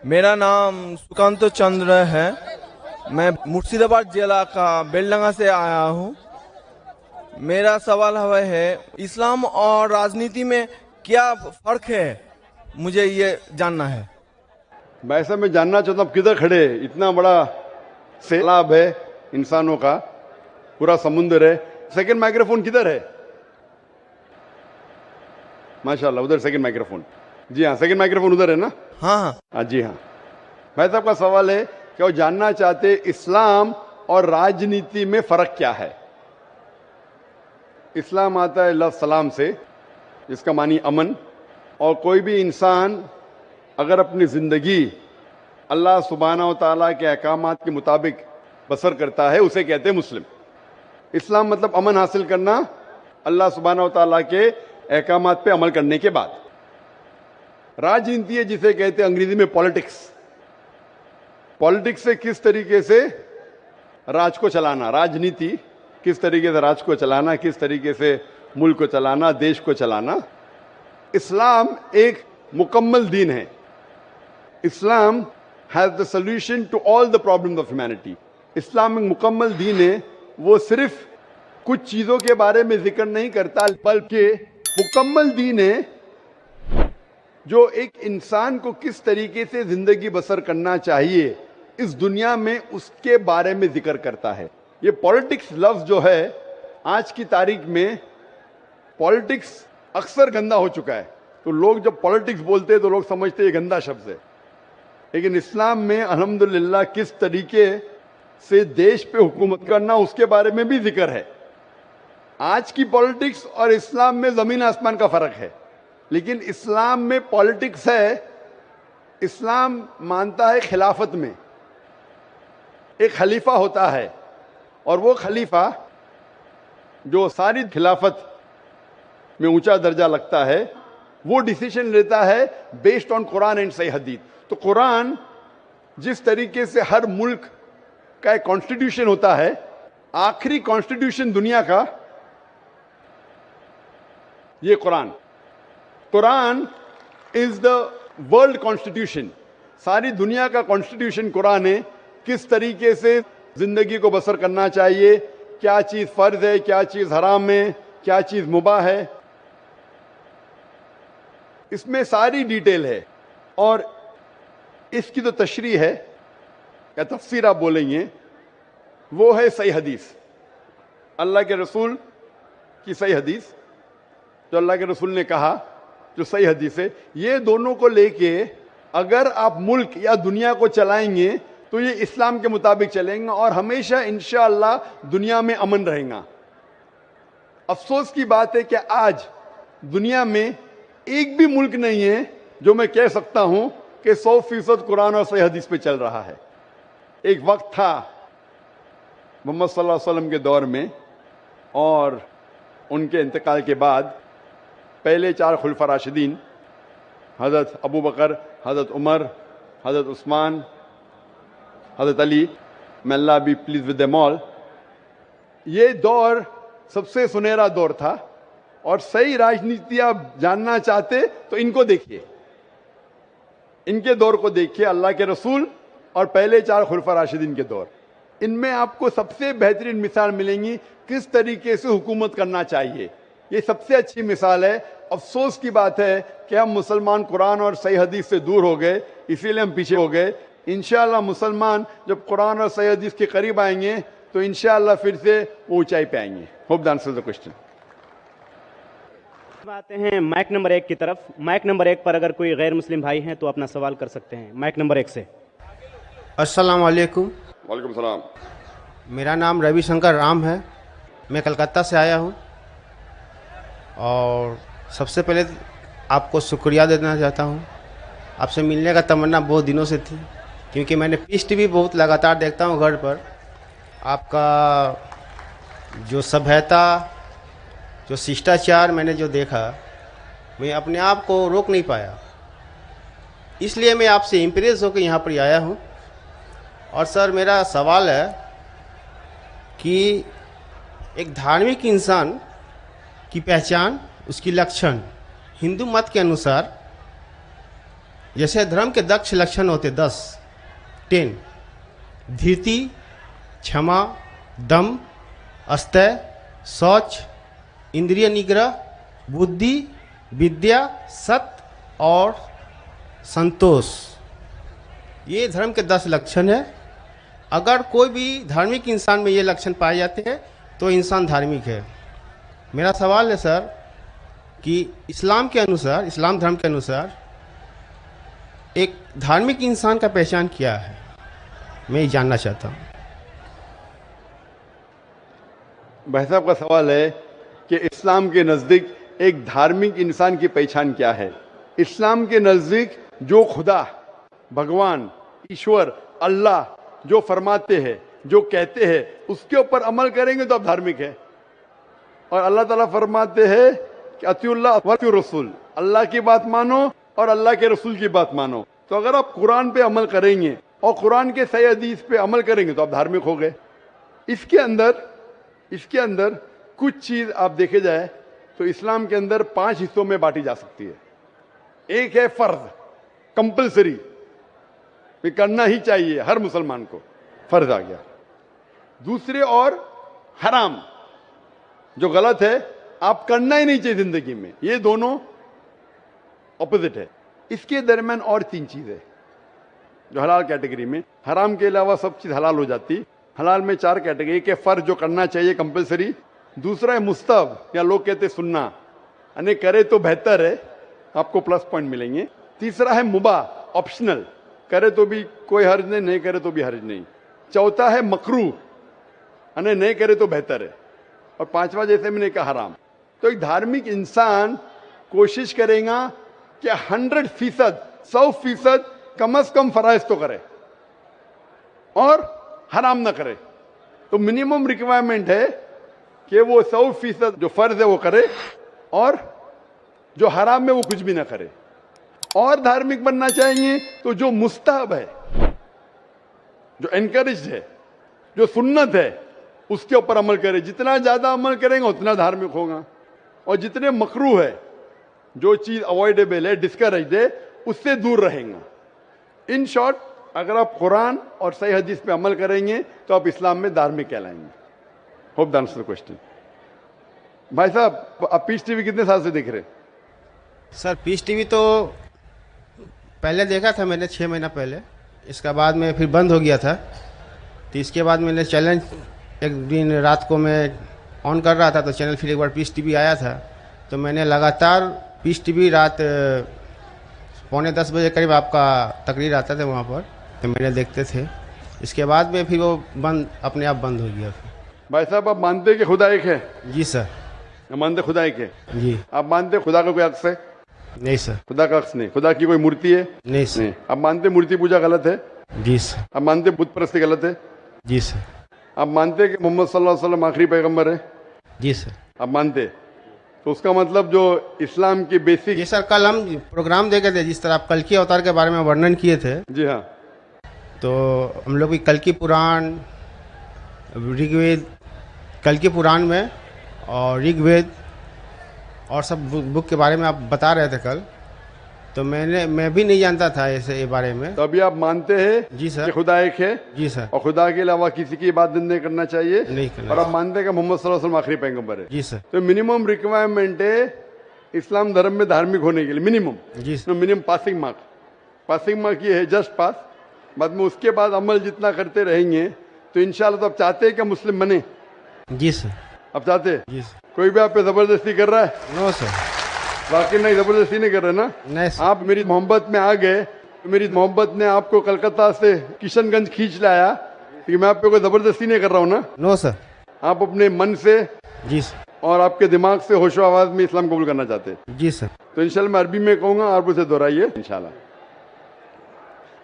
मेरा नाम सुकांत चंद्र है। मैं मुर्शिदाबाद जिला का बेलडंगा से आया हूँ। मेरा सवाल है इस्लाम और राजनीति में क्या फर्क है, मुझे ये जानना है। वैसे मैं जानना चाहता हूँ किधर खड़े हैं? इतना बड़ा सैलाब है इंसानों का, पूरा समुद्र है। सेकंड माइक्रोफोन किधर है? माशाल्लाह, उधर सेकंड माइक्रोफोन। जी हाँ, सेकंड माइक्रोफोन उधर है ना? हाँ हाँ। हाँ जी हाँ। भाई साहब का सवाल है कि वो जानना चाहते इस्लाम और राजनीति में फर्क क्या है। इस्लाम आता है लफ्ज़ सलाम से, जिसका मानी अमन, और कोई भी इंसान अगर अपनी ज़िंदगी अल्लाह सुब्हानहू व तआला के अहकामात के मुताबिक बसर करता है, उसे कहते हैं मुस्लिम। इस्लाम मतलब अमन हासिल करना अल्लाह सुब्हानहू व तआला के अहकामात पे अमल करने के बाद। राजनीति है जिसे कहते हैं अंग्रेजी में पॉलिटिक्स। पॉलिटिक्स से किस तरीके से राज को चलाना, राजनीति किस तरीके से राज को चलाना, किस तरीके से मुल्क को चलाना, देश को चलाना। इस्लाम एक मुकम्मल दीन है। Islam has the solution to all the problems of humanity. इस्लाम एक मुकम्मल दीन है। वो सिर्फ कुछ चीजों के बारे में जिक्र नहीं करता, बल्कि मुकम्मल दीन है जो एक इंसान को किस तरीके से जिंदगी बसर करना चाहिए इस दुनिया में, उसके बारे में जिक्र करता है। ये पॉलिटिक्स लफ्ज जो है, आज की तारीख में पॉलिटिक्स अक्सर गंदा हो चुका है। तो लोग जब पॉलिटिक्स बोलते हैं तो लोग समझते हैं ये गंदा शब्द है, लेकिन इस्लाम में अल्हम्दुलिल्लाह किस तरीके से देश पे हुकूमत करना, उसके बारे में भी जिक्र है। आज की पॉलिटिक्स और इस्लाम में जमीन आसमान का फर्क है, लेकिन इस्लाम में पॉलिटिक्स है। इस्लाम मानता है खिलाफत में एक खलीफा होता है, और वो खलीफा जो सारी खिलाफत में ऊंचा दर्जा लगता है, वो डिसीजन लेता है बेस्ड ऑन कुरान एंड सही हदीस। तो कुरान जिस तरीके से हर मुल्क का एक कॉन्स्टिट्यूशन होता है, आखिरी कॉन्स्टिट्यूशन दुनिया का ये Quran is the world constitution. सारी दुनिया का कॉन्स्टिट्यूशन कुरान है। किस तरीके से जिंदगी को बसर करना चाहिए, क्या चीज फर्ज है, क्या चीज हराम है, क्या चीज मुबाह है, इसमें सारी डिटेल है। और इसकी तो तशरीह है या तफसीर आप बोलेंगे, वो है सही हदीस, अल्लाह के रसूल की सही हदीस, जो अल्लाह के रसूल ने कहा, जो सही हदीस है। ये दोनों को लेके अगर आप मुल्क या दुनिया को चलाएंगे तो ये इस्लाम के मुताबिक चलेंगे और हमेशा इंशाअल्लाह दुनिया में अमन रहेगा। अफसोस की बात है कि आज दुनिया में एक भी मुल्क नहीं है जो मैं कह सकता हूं कि 100% कुरान और सही हदीस पे चल रहा है। एक वक्त था मोहम्मद सल्लल्लाहु अलैहि वसल्लम के दौर में, और उनके इंतकाल के बाद पहले 4 खुलफा राशिदीन, हज़रत अबू बकर, हज़रत उमर, हज़रत उस्मान, हज़रत Ali, may Allah be pleased with them all, ये दौर सबसे सुनहरा दौर था। और सही राजनीति आप जानना चाहते तो इनको देखिए, इनके दौर को देखिए, अल्लाह के रसूल और पहले 4 खुलफा राशिदीन के दौर। इनमें आपको सबसे बेहतरीन मिसाल मिलेंगी किस तरीके से हुकूमत करना चाहिए। ये सबसे अच्छी मिसाल है। अफसोस की बात है कि हम मुसलमान कुरान और सही हदीस से दूर हो गए, इसीलिए हम पीछे हो गए। इंशाअल्लाह मुसलमान जब कुरान और सही हदीस के करीब आएंगे तो इंशाअल्लाह फिर से वो ऊंचाई पे आएंगे। Hope the answer the question. आते हैं माइक नंबर 1 की तरफ। माइक नंबर 1 पर अगर कोई गैर मुस्लिम भाई हैं तो अपना सवाल कर सकते हैं। माइक नंबर 1 से। अस्सलाम वालेकुम। वालेकुम सलाम। मेरा नाम रविशंकर राम है, मैं कलकत्ता से आया हूँ। और सबसे पहले आपको शुक्रिया देना चाहता हूँ। आपसे मिलने का तमन्ना बहुत दिनों से थी, क्योंकि मैंने पीस टीवी बहुत लगातार देखता हूँ घर पर। आपका जो सभ्यता, जो शिष्टाचार मैंने जो देखा, मैं अपने आप को रोक नहीं पाया, इसलिए मैं आपसे इम्प्रेस होकर यहाँ पर आया हूँ। और सर मेरा सवाल है कि एक धार्मिक इंसान की पहचान, उसकी लक्षण हिंदू मत के अनुसार जैसे धर्म के 10 लक्षण होते 10 धीरति, क्षमा, दम, अस्तय, शौच, इंद्रिय निग्रह, बुद्धि, विद्या, सत्य और संतोष। ये धर्म के 10 लक्षण है। अगर कोई भी धार्मिक इंसान में ये लक्षण पाए जाते हैं तो इंसान धार्मिक है। मेरा सवाल है सर कि इस्लाम धर्म के अनुसार एक धार्मिक इंसान का पहचान क्या है, मैं ये जानना चाहता हूँ। भाई साहब का सवाल है कि इस्लाम के नज़दीक एक धार्मिक इंसान की पहचान क्या है। इस्लाम के नज़दीक जो खुदा, भगवान, ईश्वर, अल्लाह जो फरमाते हैं, जो कहते हैं, उसके ऊपर अमल करेंगे तो आप धार्मिक है। और अल्लाह ताला फरमाते हैं कि अतिउल्लाह व अतिउर रसूल, अल्लाह की बात मानो और अल्लाह के रसूल की बात मानो। तो अगर आप कुरान पे अमल करेंगे और कुरान के सही हदीस पे अमल करेंगे तो आप धार्मिक हो गए। इसके अंदर कुछ चीज आप देखे जाए तो इस्लाम के अंदर 5 हिस्सों में बांटी जा सकती है। एक है फर्ज, कंपलसरी, ये करना ही चाहिए हर मुसलमान को, फर्ज आ गया। दूसरे और हराम, जो गलत है, आप करना ही नहीं चाहिए जिंदगी में, ये दोनों ऑपोजिट है। इसके दरमियान और 3 चीजें जो हलाल कैटेगरी में, हराम के अलावा सब चीज हलाल हो जाती। हलाल में 4 कैटेगरी, एक है फर्ज जो करना चाहिए कंपलसरी, दूसरा है मुस्तहब या लोग कहते हैं सुन्ना, यानी करे तो बेहतर है, आपको प्लस पॉइंट मिलेंगे। तीसरा है मुबाह, ऑप्शनल, करे तो भी कोई हर्ज नहीं, नहीं करे तो भी हर्ज नहीं। चौथा है मकरूह, यानी नहीं करे तो बेहतर है। और 5वां जैसे मैंने कहा हराम। तो एक धार्मिक इंसान कोशिश करेगा कि 100% कम से कम फराइज तो करे और हराम ना करे। तो मिनिमम रिक्वायरमेंट है कि वो 100% जो फर्ज है वो करे और जो हराम है वो कुछ भी ना करे। और धार्मिक बनना चाहिए तो जो मुस्तहब है, जो एनकरेज है, जो सुन्नत है, उसके ऊपर अमल करे। जितना ज्यादा अमल करेंगे उतना धार्मिक होगा। और जितने मकरूह है, जो चीज अवॉइडेबल है, डिस्करेज है, उससे दूर रहेगा। इन शॉर्ट, अगर आप कुरान और सही हदीस पे अमल करेंगे तो आप इस्लाम में धार्मिक कहलाएंगे। Hope that answers the question. भाई साहब, आप पीस टीवी कितने साल से देख रहे हैं? सर पीस टीवी तो पहले देखा था मैंने 6 महीना पहले, इसका बाद में फिर बंद हो गया था। तो इसके बाद मैंने चैलेंज, एक दिन रात को मैं ऑन कर रहा था तो चैनल फिर एक बार पीस टीवी आया था, तो मैंने लगातार पीस टीवी रात 9:45 बजे करीब आपका तकरीर आता था वहाँ पर, तो मैंने देखते थे। इसके बाद में फिर वो अपने आप बंद हो गया। भाई साहब, आप मानते हैं कि खुदा एक है? जी सर। मानते खुदा एक है? जी। आप मानते खुदा का कोई अक्स है? नहीं सर। खुदा का अक्स नहीं। खुदा की कोई मूर्ति है? नहीं सर। नहीं। आप मानते मूर्ति पूजा गलत है? जी सर। आप मानते बुत परस्ती गलत है? जी सर। आप मानते कि मोहम्मद सल्लल्लाहु अलैहि वसल्लम आखिरी पैगंबर है? जी सर। आप मानते? तो उसका मतलब जो इस्लाम की बेसिक। जी सर, कल हम प्रोग्राम देखे थे, जिस तरह आप कल की अवतार के बारे में वर्णन किए थे। जी हाँ। तो हम लोग भी कल की पुराण, ऋग्वेद, कल की पुराण में और ऋग्वेद और सब बुक के बारे में आप बता रहे थे कल, तो मैं भी नहीं जानता था ऐसे ये बारे में। तो अभी आप मानते हैं? जी सर। कि खुदा एक है? जी सर। और खुदा के अलावा किसी की इबादत नहीं करना चाहिए? नहीं करना। और आप मानते हैं कि मोहम्मद सल्लल्लाहु अलैहि वसल्लम आखिरी पैगंबर है? जी सर। तो मिनिमम रिक्वायरमेंट है इस्लाम धर्म में धार्मिक होने के लिए, मिनिमम। जी सर। मिनिमम पासिंग मार्क ये है, जस्ट पास। बाद में उसके बाद अमल जितना करते रहेंगे तो इंशाल्लाह। तो आप चाहते हैं कि मुस्लिम बने? जी सर। आप चाहते हैं? जी सर। कोई भी आप पे जबरदस्ती कर रहा है? No sir. वाकई नहीं, जबरदस्ती नहीं कर रहे ना? नहीं सर। आप मेरी मोहब्बत में आ गए, मेरी मोहब्बत ने आपको कलकत्ता से किशनगंज खींच लाया, कि मैं आप पे कोई जबरदस्ती नहीं कर रहा हूँ ना? No sir. आप अपने मन से जी सर। और आपके दिमाग से होशो आवाज में इस्लाम कबूल करना चाहते हैं? जी सर। तो इंशाल्लाह मैं अरबी में कहूंगा, आप उसे दोहराइए इंशाल्लाह।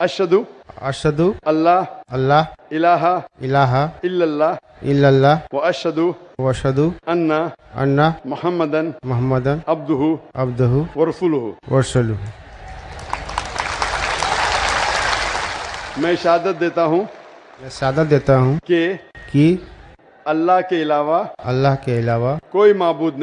अशहदु अशहदु अल्लाह अल्लाह इलाहा इलाहा इल्लल्लाह इल्लल्लाह व अशहदु व अशहदु अन्ना अन्ना मुहम्मदन मुहम्मदन अब्दुहु अब्दुहु व रसूलुहु। व रसूलुहु। मैं शहादत देता हूँ मैं शहादत देता हूँ कि अल्लाह के अलावा कोई माबूद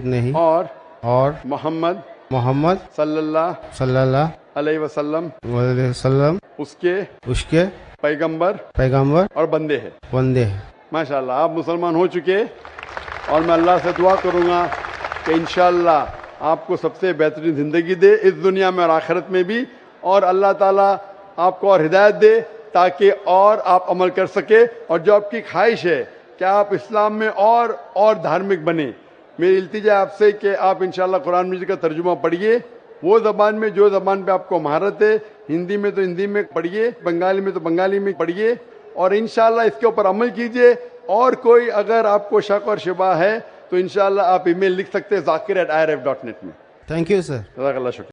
नहीं और और मोहम्मद मोहम्मद सल्लल्लाहु अलैहि वसल्लम वसल्लम उसके उसके पैगंबर पैगंबर और बंदे हैं। बंदे हैं। माशाल्लाह आप मुसलमान हो चुके और मैं अल्लाह से दुआ करूंगा कि इंशाअल्लाह आपको सबसे बेहतरीन ज़िंदगी दे इस दुनिया में और आखिरत में भी, और अल्लाह ताला आपको और हिदायत दे ताकि और आप अमल कर सके, और जो आपकी ख्वाहिश है कि आप इस्लाम में और धार्मिक बने। मेरी इल्तिजा आपसे कि आप इंशाअल्लाह कुरान मजीद का तर्जुमा पढ़िए, वो ज़बान में जो ज़बान पे आपको महारत है, हिंदी में तो हिंदी में पढ़िए, बंगाली में तो बंगाली में पढ़िए, और इंशाअल्लाह इसके ऊपर अमल कीजिए। और कोई अगर आपको शक और शुबा है तो इंशाअल्लाह आप ईमेल लिख सकते हैं zakir@irf.net में। Thank you sir. जज़ाकल्लाह शुक्रिया।